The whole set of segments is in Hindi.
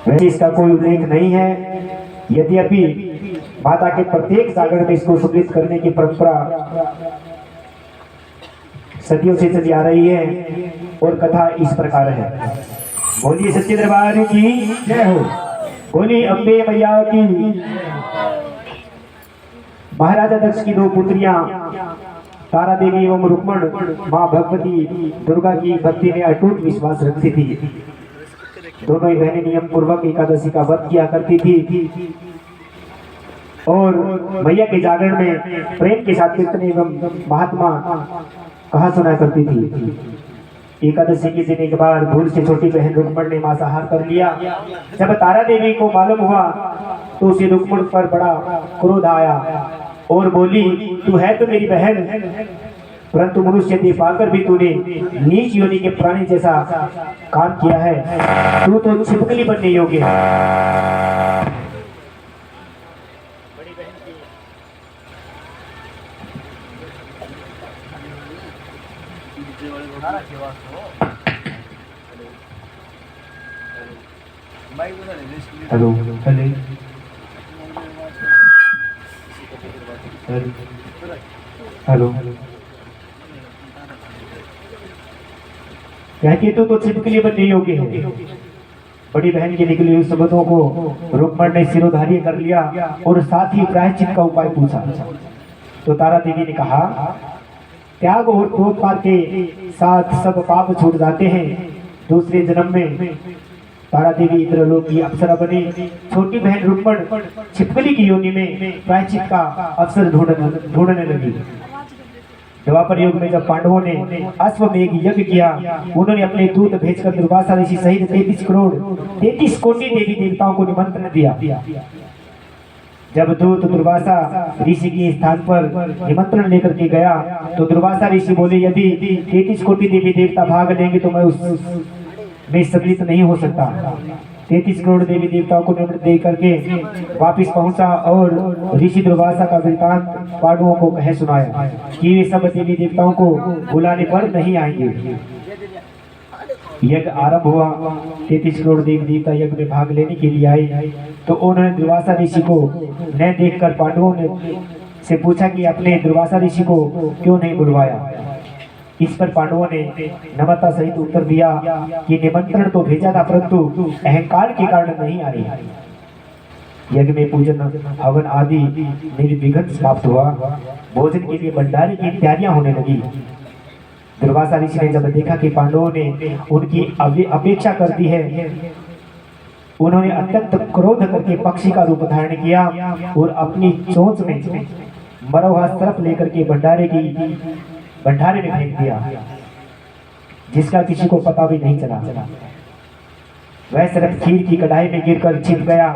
वैसे इसका कोई उल्लेख नहीं है। यद्यपि माता के प्रत्येक जागरण में इसको सुकृत करने की परंपरा सदियों से चली आ रही है और कथा इस प्रकार है। बोलिए सच्चे दरबार की जय हो, बोलिए अम्बे मैया की। महाराजा दक्ष की दो पुत्रियां तारा देवी एवं रुक्मण मां भगवती दुर्गा की भक्ति में अटूट विश्वास रखती थी। दोनों ही बहनें नियम पूर्वक एकादशी का व्रत किया करती थी और मैया के जागरण में प्रेम के साथ कीर्तन एवं महात्मा कहा सुना करती थी। एकादशी के दिन एक बार भूल से छोटी बहन रुक्मण ने मांसाहार कर लिया। जब तारा देवी को मालूम हुआ तो उसे रुक्मण पर बड़ा क्रोध आया और बोली, तू है तो मेरी बहन, परंतु मनुष्य देह पाकर भी तूने नीच योनि के प्राणी जैसा काम किया है। तू तो छिपकली बनने योग्य है। हेलो हेलो कहती तो छिपकली बनने योग्य है। बड़ी बहन के निकली हुई शब्दों को रुक्मण ने सिरोधार्य कर लिया और साथ ही प्रायश्चित का उपाय पूछा। तो तारा देवी ने कहा, त्याग और क्रोध पार के साथ सब पाप छूट जाते हैं। दूसरे जन्म में तारा देवी इंद्रलोक की अप्सरा बनी। छोटी बहन रुक्मण छिपकली की योनि में प्रायश्चित का अवसर ढूंढने लगी। द्वापर युग में जब पांडवों ने अश्वमेघ यज्ञ किया, उन्होंने अपने दूत भेजकर दुर्वासा ऋषि सहित 33 कोटि देवी देवताओं को निमंत्रण दिया। जब दूत दुर्वासा ऋषि के स्थान पर निमंत्रण लेकर के गया तो दुर्वासा ऋषि बोले, यदि 33 कोटि देवी देवता भाग लेंगे तो मैं उसमें सम्मिलित नहीं हो सकता। 33 करोड़ देवी देवताओं को निमंत्रण दे करके वापिस पहुंचा और ऋषि दुर्वासा का वृतांत पांडवों को कह सुनाया कि वे सब देवी देवताओं को बुलाने पर नहीं आएंगे। यज्ञ आरंभ हुआ। 33 करोड़ देवी देवता यज्ञ में भाग लेने के लिए आए तो उन्होंने दुर्वासा ऋषि को न देखकर पांडवों ने से पूछा कि अपने दुर्वासा ऋषि को क्यों नहीं बुलवाया। इस पर पांडवों ने नम्रता सहित उत्तर दिया कि निमंत्रण तो भेजा था परंतु अहंकार के कारण नहीं आए। यज्ञ में पूजन हवन आदि निर्विघ्न समाप्त हुआ। भोजन के लिए भंडारे की तैयारियां होने लगी। दुर्वासा ऋषि ने जब देखा कि पांडवों ने उनकी अपेक्षा कर दी है, उन्होंने अत्यंत क्रोध करके पक्षी का रूप धारण किया और अपनी चोंच में मरा हुआ सर्प लेकर के भंडारे में फेंक दिया, जिसका किसी को पता भी नहीं चला। वह सर्प खीर की कढ़ाई में गिरकर छिप गया।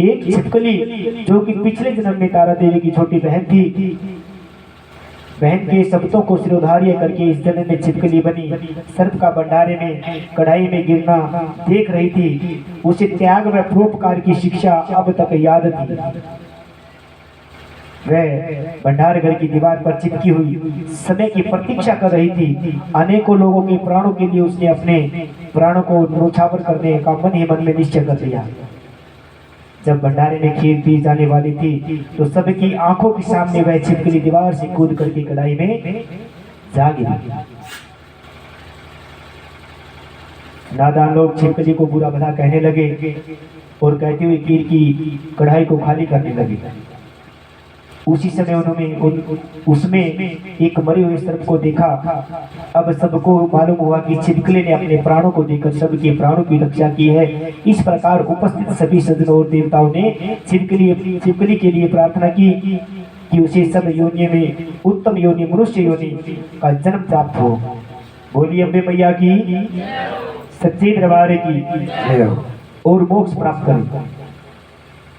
एक छिपकली जो कि पिछले जन्म में तारा देवी की छोटी बहन थी, बहन के शब्दों को सिरोधार्य करके इस जन्म में छिपकली बनी सर्प का भंडारे में कढ़ाई में गिरना देख रही थी। उसे त्याग व परोपकार की शिक्षा अब तक याद थी। वह भंडार घर की दीवार पर चिपकी हुई समय की प्रतीक्षा कर रही थी। अनेकों लोगों के प्राणों के लिए उसने अपने प्राणों को न्योछावर करने का मन ही मन में निश्चय कर लिया। जब भंडारे में खीर दी जाने वाली थी तो सबकी आंखों के सामने वह छिपकली दीवार से कूद करके कढ़ाई में जा गिरी। नादान लोग छिपकली को बुरा भला कहने लगे और कहते हुए खीर की कढ़ाई को खाली करने लगे। उसी समय उन्होंने उसमें एक मरे हुए सर्प को देखा। अब सबको मालूम हुआ कि छिपकली ने अपने प्राणों को देकर सबके प्राणों की रक्षा की है। इस प्रकार उपस्थित सभी सज्जनों और देवताओं ने छिपकली के लिए प्रार्थना की कि उसे सब योनि में उत्तम योनि मनुष्य योनि का जन्म प्राप्त हो। बोलिए अम्बे मैया की, सच्चे दरबार की और मोक्ष प्राप्त करें।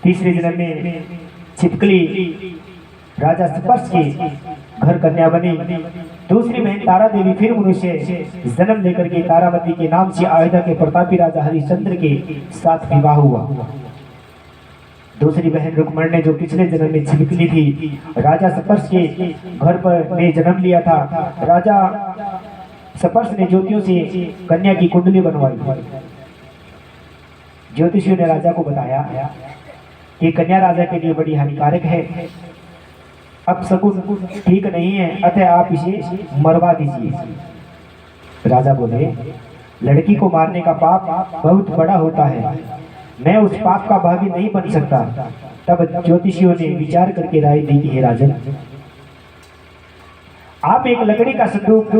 तीसरे जन्म में छिपकली राजा स्पर्श के घर कन्या बनी। दूसरी बहन तारा देवी फिर मनुष्य जन्म लेकर के तारावती के नाम से अयोध्या के प्रतापी राजा हरिश्चंद्र के साथ विवाह हुआ। दूसरी बहन रुक्मण ने जो पिछले जन्म में छिपकली थी, राजा स्पर्श के घर पर में जन्म लिया था। राजा स्पर्श ने ज्योतियों से कन्या की कुंडली बनवाई। ज्योतिषियों ने राजा को बताया कि कन्या राजा के लिए बड़ी हानिकारक है, अब शकुन ठीक नहीं है, अतः आप इसे मरवा दीजिए। राजा बोले, लड़की को मारने का पाप बहुत बड़ा होता है, मैं उस पाप का भागी नहीं बन सकता। तब ज्योतिषियों ने विचार करके राय दी कि हे राजन, आप एक लकड़ी का संदूक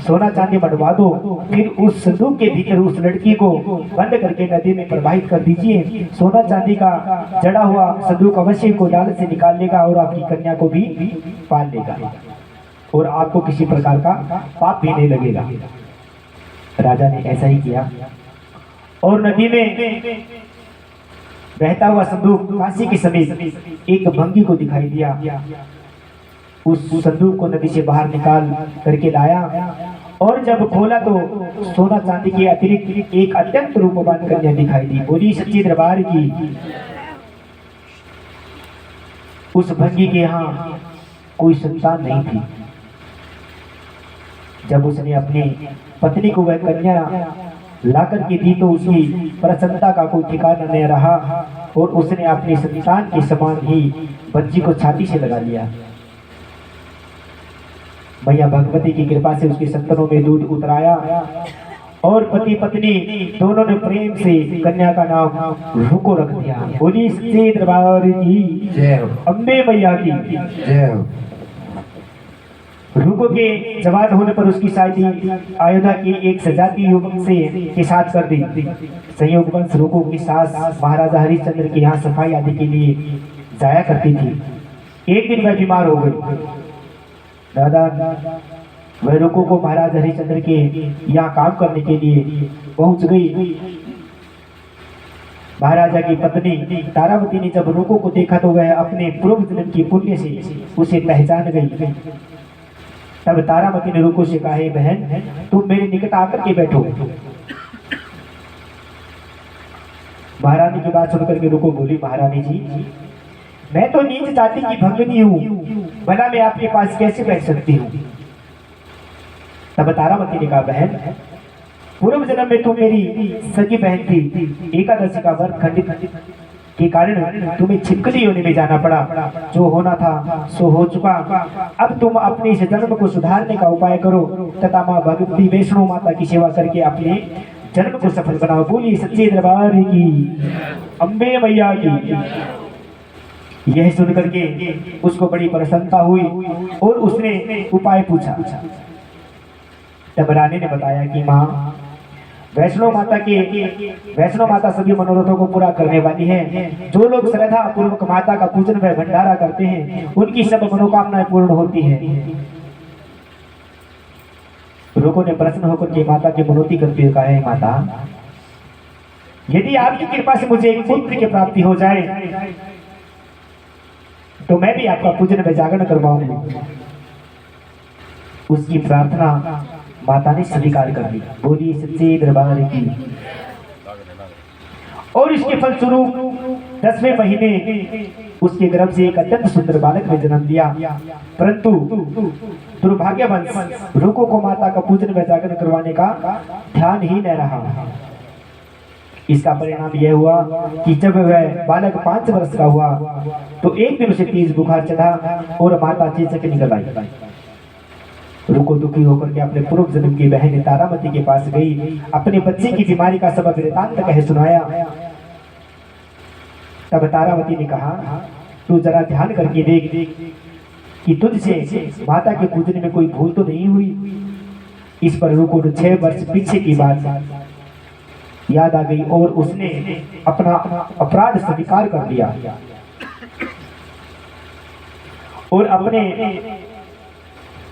सोना चांदी बनवा दो, फिर उस संदूक के भीतर उस लड़की को बंद करके नदी में प्रवाहित कर दीजिए। सोना चांदी का जड़ा हुआ संदूक अवश्य को डाल से निकाल लेगा और आपकी कन्या को भी पाल लेगा और आपको किसी प्रकार का पाप भी नहीं लगेगा। राजा ने ऐसा ही किया और नदी में बहता हुआ संदूक काशी के समीप एक भंगी को दिखाई दिया। उस संदूक को नदी से बाहर निकाल करके लाया और जब खोला तो सोना चांदी के अतिरिक्त एक अत्यंत रूपवान कन्या दिखाई दी। बोली सच्ची दरबार की। उस भंगी के यहाँ कोई संतान नहीं थी। जब उसने अपनी पत्नी को वह कन्या लाकर के दी तो उसकी प्रसन्नता का कोई ठिकाना नहीं रहा और उसने अपनी संतान के समान ही बच्ची को छाती से लगा लिया। मैया भगवती की कृपा से उसके संतानों में दूध उतराया और पति पत्नी दोनों ने प्रेम से कन्या का नाम रुको रख दिया। बोली सच्चे दरबार की जय हो, अम्बे मैया की जय हो। रुको के जवान होने पर उसकी शादी अयोध्या के एक सजाती युवक से के साथ कर दी। संयोगवंश रुको की सास महाराजा हरिश्चंद्र के यहाँ सफाई आदि के लिए जाया करती थी। एक दिन वह बीमार हो गई। दादा वह रुको को महाराज हरिश्चंद्र के यहाँ काम करने के लिए पहुंच गई। महाराजा की पत्नी तारावती ने जब रुको को देखा तो वह अपने पूर्व जन्म की पुण्य से उसे पहचान गई। तब तारावती ने रुको से कहा, बहन तुम मेरे निकट आकर के बैठो। महारानी की बात सुनकर के रुको बोली, महारानी जी मैं तो नीच जाति की भंगिनी हूँ, भला मैं आपके पास कैसे बैठ सकती हूँ। तब तारावती ने कहा, बहन पूर्व जन्म में तुम मेरी सगी बहन थी, एकादशी का व्रत खंडित के कारण तुम्हें छिपकली योनि में जाना पड़ा। जो होना था सो हो चुका। अब तुम अपने इस जन्म को सुधारने का उपाय करो तथा माँ भगवती वैष्णो माता की सेवा करके अपने जन्म को सफल बनाओ। बोली सच्चे दरबार की, अम्बे मैया की। यह सुन करके उसको बड़ी प्रसन्नता हुई और उसने उपाय पूछा। तब रानी ने बताया कि माँ वैष्णो माता सभी मनोरथों को पूरा करने वाली है। जो लोग श्रद्धा पूर्वक माता का पूजन व भंडारा करते हैं उनकी सब मनोकामनाएं पूर्ण होती हैं। रुको ने प्रसन्न होकर के माता की मनोती करते हुए कहा, है माता यदि आपकी कृपा से मुझे एक पुत्र की प्राप्ति हो जाए तो मैं भी आपका पूजन व जागरण करवाऊंगी। उसकी प्रार्थना माता ने स्वीकार कर ली। बोली सच्चे दरबार की। और इसके फलस्वरूप 10वें महीने उसके गर्भ से एक अत्यंत सुंदर बालक ने जन्म दिया। परंतु दुर्भाग्यवश रुको को माता का पूजन व जागरण करवाने का ध्यान ही न रहा। इसका परिणाम यह हुआ कि जब वह बालक 5 वर्ष का हुआ तो एक दिन उसे तेज बुखार चढ़ा और माता चेचक निकल आई। रुको दुखी होकर के अपने पूर्व जन्म की बहन तारावती के पास गई, अपने बच्चे की बीमारी का सबब वृतांत कह सुनाया। तब तारावती ने कहा, तू जरा ध्यान करके देख कि तुझसे माता के पूजन में कोई भूल तो नहीं हुई। इस पर रुको 6 वर्ष पीछे की बात याद आ गई और उसने अपना अपराध स्वीकार कर दिया और अपने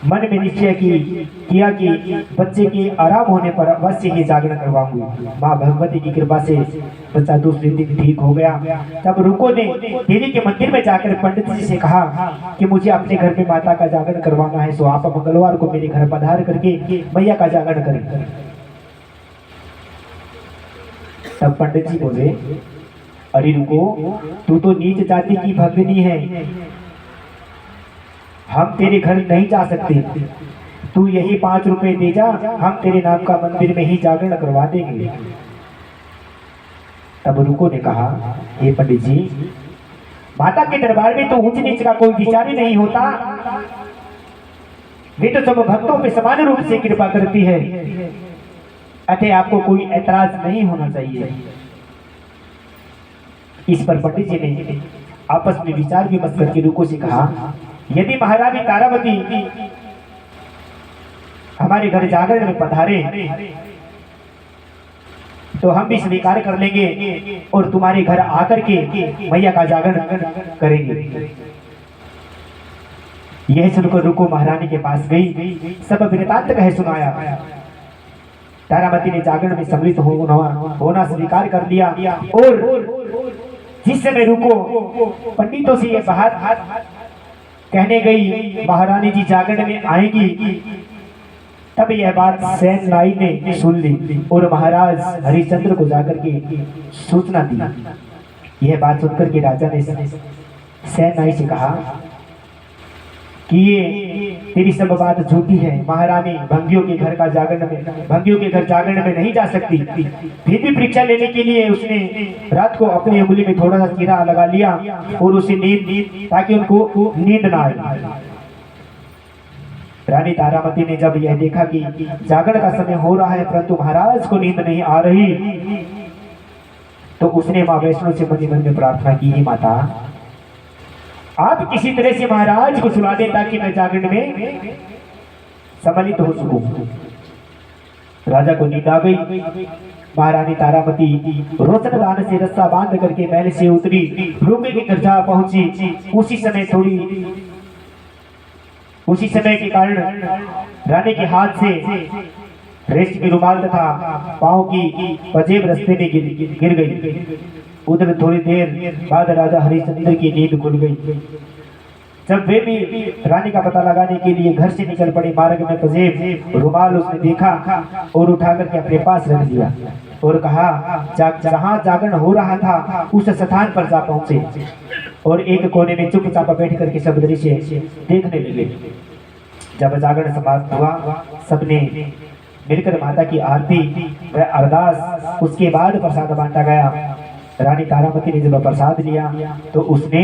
मन में निश्चय किया कि बच्चे के आराम होने पर अवश्य ही जागरण करवाऊंगी। माँ भगवती की कृपा से बच्चा दूसरे दिन ठीक हो गया। तब रुको ने देवी के मंदिर में जाकर पंडित जी से कहा कि मुझे अपने घर में माता का जागरण करवाना है, सो आप मंगलवार को मेरे घर पधार करके मैया का जागरण करें। तब पंडित जी बोले, अरे रुको तू तो नीच जाति की भगिनी है, हम तेरे घर नहीं जा सकते। तू यही 5 रुपए दे जा, हम तेरे नाम का मंदिर में ही जागरण करवा देंगे। तब रुको ने कहा, हे पंडित जी, माता के दरबार में तो ऊंच नीच का कोई विचार ही नहीं होता। वे तो सब भक्तों पे समान रूप से कृपा करती है, अतः आपको कोई ऐतराज नहीं होना चाहिए। इस पर पंडित जी ने आपस में विचार विमर्श करके रुको से कहा, यदि महारानी तारावती हमारे घर जागरण में पधारे तो हम भी स्वीकार कर लेंगे और तुम्हारे घर आकर के मैया का जागरण करेंगे। यह सुनकर रुको महारानी के पास गई, सब वृतांत कह सुनाया। तारामती ने जागरण में सम्मिलित होना स्वीकार कर लिया और जिस समय रुको पंडितों से यह बात कहने गई महारानी जी जागरण में आएंगी, तब यह बात सैन नाई ने सुन ली और महाराज हरिश्चंद्र को जाकर के सूचना दी। यह बात सुनकर के राजा ने सैन नाई से कहा कि ये तेरी सब बात झूठी है। महारानी भंगियों के घर जागरण में नहीं जा सकती। फिर भी परीक्षा लेने के लिए उसने रात को अपनी उंगली में थोड़ा सा चीरा लगा लिया और उसे नींद ताकि उनको नींद ना आए। रानी तारामती ने जब यह देखा कि जागरण का समय हो रहा है परंतु महाराज को नींद नहीं आ रही, तो उसने माँ वैष्णो से मन में प्रार्थना की, ही माता आप किसी तरह से महाराज को सुला दे ताकि मैं जागरण में सम्मिलित हो सकूं। राजा को नींद आ गई। महारानी तारामती रोशनदान से रस्सा बांध करके महल से उतरी, रुके के घर जा पहुंची। उसी समय के कारण रानी के हाथ से रेशमी रुमाल तथा पांव की पजेब रास्ते में गिर गई। उधर थोड़ी देर बाद राजा हरिश्चंद्र की नींद खुल गई। जब वे भी रानी का पता लगाने के लिए घर से निकल पड़े, मार्ग में पजेब रुमाल उसने देखा और उठा करके अपने पास रख दिया और कहा, जहां जागरण हो रहा था उस स्थान पर जा पहुंचे और एक कोने में चुपचाप बैठ करके सब दृश्य देखने लगे। जब जागरण समाप्त हुआ, सबने मिलकर माता की आरती व अरदास, उसके बाद प्रसाद बांटा गया। रानी तारामती ने जब प्रसाद लिया तो उसने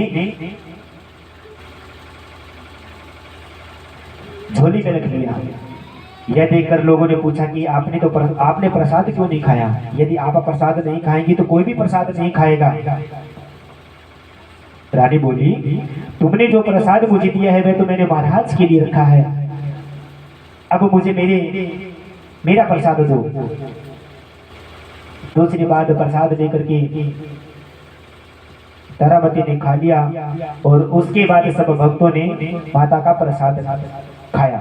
झोली में रख लिया। यह देखकर लोगों ने पूछा कि आपने प्रसाद क्यों नहीं खाया? यदि आप प्रसाद नहीं खाएंगी तो कोई भी प्रसाद नहीं खाएगा। रानी बोली, तुमने जो प्रसाद मुझे दिया है वह तो मैंने महाराज के लिए रखा है, अब मुझे मेरा प्रसाद दो। दूसरी बात, प्रसाद लेकर के तारामती ने खा लिया और उसके बाद सब भक्तों ने माता का प्रसाद खाया।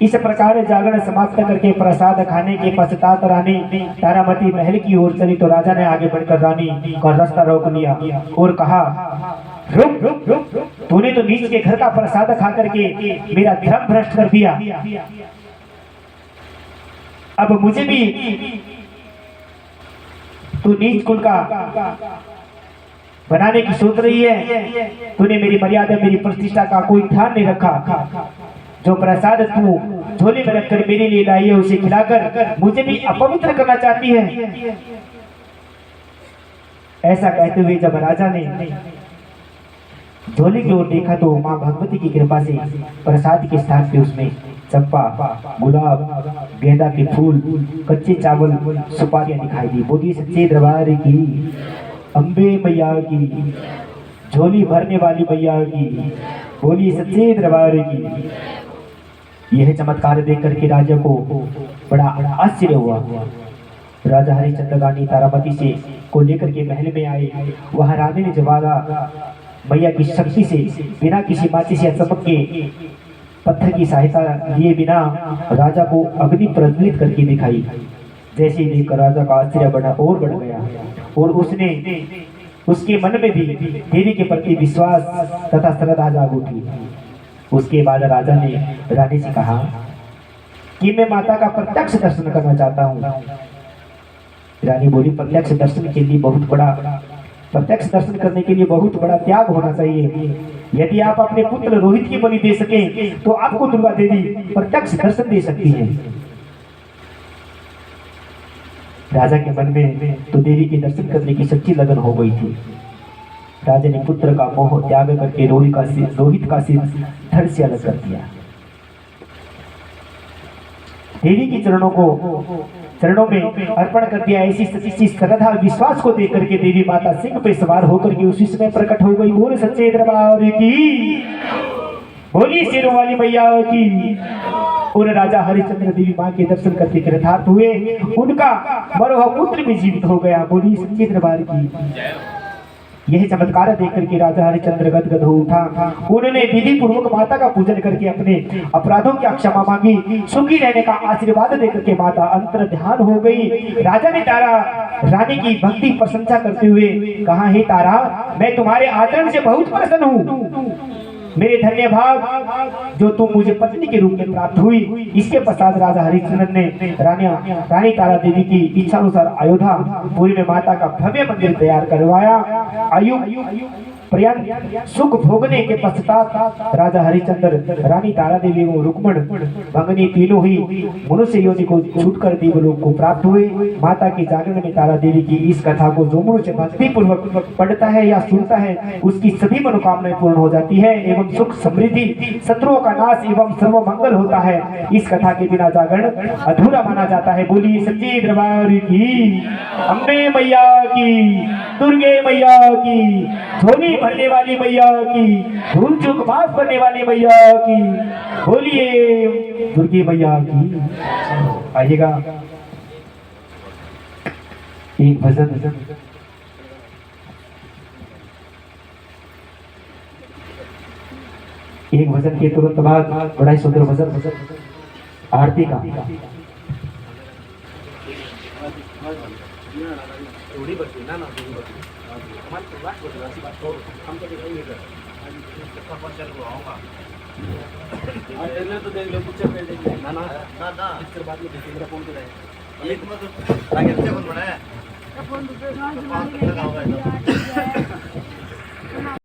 इस प्रकार जागरण समाप्त करके प्रसाद खाने के पश्चात रानी तारामती महल की ओर चली तो राजा ने आगे बढ़कर रानी का रास्ता रोक लिया और कहा, रुक, तूने तो नीच के घर का प्रसाद खा करके मेरा धर्म भ्रष्ट कर दिया। अब मुझे भी तू नीच कुल का बनाने की सोच रही है। तूने मेरी मर्यादा, मेरी प्रतिष्ठा का कोई ध्यान नहीं रखा। जो प्रसाद तू झोली में रखकर मेरे लिए लाई है उसे खिलाकर मुझे भी अपवित्र करना चाहती है। ऐसा कहते हुए जब राजा ने झोली की ओर देखा तो मां भगवती की कृपा से प्रसाद के स्थान पे उसमें चंपा, गुलाब, गेंदा के फूल, कच्चे चावल, सुपारियां दिखाई दी। बोली सच्चे दरबार की अम्बे मैया की, झोली भरने वाली मैया की, बोली सच्चे दरबार की। यह चमत्कार देख करके राजा को बड़ा आश्चर्य हुआ। राजा हरिश्चंद्र रानी तारामती से को लेकर के महल में आए। वहां रानी ने जवाबा मैया की शक्ति से बिना किसी माचिस या चमक के पत्थर की सहायता लिए बिना राजा को अग्नि प्रज्वलित करके दिखाई। जैसे ही देखकर राजा का आश्चर्य बढ़ गया और उसके मन में भी देवी के प्रति विश्वास तथा श्रद्धा जाग उठी। उसके बाद राजा ने रानी से कहा कि मैं माता का प्रत्यक्ष दर्शन करना चाहता हूँ। रानी बोली, प्रत्यक्ष दर्शन करने के लिए बहुत बड़ा त्याग होना चाहिए। यदि आप अपने पुत्र रोहित की बलि दे सके तो आपको दुर्गा देवी प्रत्यक्ष दर्शन दे सकती है। राजा के मन में तो देवी के दर्शन करने की सच्ची लगन हो गई थी। राजा ने पुत्र का मोह त्याग करके रोहित का सिर धड़ से अलग कर दिया। देवी के चरणों में अर्पण कर दिया। ऐसी सच्ची श्रद्धा विश्वास को देख करके देवी माता सिंह पे सवार होकर के उसी समय प्रकट हो गई। बोल सच्चे दरबार की, बोली शेरों वाली मैया की। और राजा हरिश्चंद्र देवी मां के दर्शन करके कृतार्थ हुए, उनका मरोह पुत्र भी जीवित हो गया। बोली सच्चे दरबार की। यह चमत्कार देख करके राजा हरिश्चंद्र गदगद हो उठा। उन्होंने विधि पूर्वक माता का पूजन करके अपने अपराधों की क्षमा मांगी। सुखी रहने का आशीर्वाद देकर के माता अंतर ध्यान हो गई। राजा ने तारा रानी की भक्ति प्रशंसा करते हुए कहा, हे तारा, मैं तुम्हारे आचरण से बहुत प्रसन्न हूँ। मेरे धन्य भाग जो तुम मुझे पत्नी के रूप में प्राप्त हुई। इसके पश्चात राजा हरिश्चंद्र ने रानी तारा देवी की इच्छा अनुसार अयोध्यापुरी में माता का भव्य मंदिर तैयार करवाया। आयु पर्यंत सुख भोगने के पश्चात राजा हरिश्चंद्र रानी तारा देवी को रुक्मण भंगनी तीनों ही मनुष्य योनि को छूटकर देवलोक को प्राप्त हुए। माता के जागरण में तारा देवी की इस कथा को जो मनुष्य भक्ति पूर्वक पढ़ता है या सुनता है, उसकी सभी मनोकामनाएं पूर्ण हो जाती है एवं सुख समृद्धि, शत्रुओं का नाश एवं सर्व मंगल होता है। इस कथा के बिना जागरण अधूरा माना जाता है। बोली सच्ची दरबार की, अम्बे मैया की, दुर्गे मैया की, झोली भरने वाली मैया की, भूल चूक माफ करने वाली मैया की। बोलिए दुर्गे मैया की। आइएगा एक भजन। एक भजन के तुरंत बाद बड़ा ही सुंदर भजन आरती का। फोन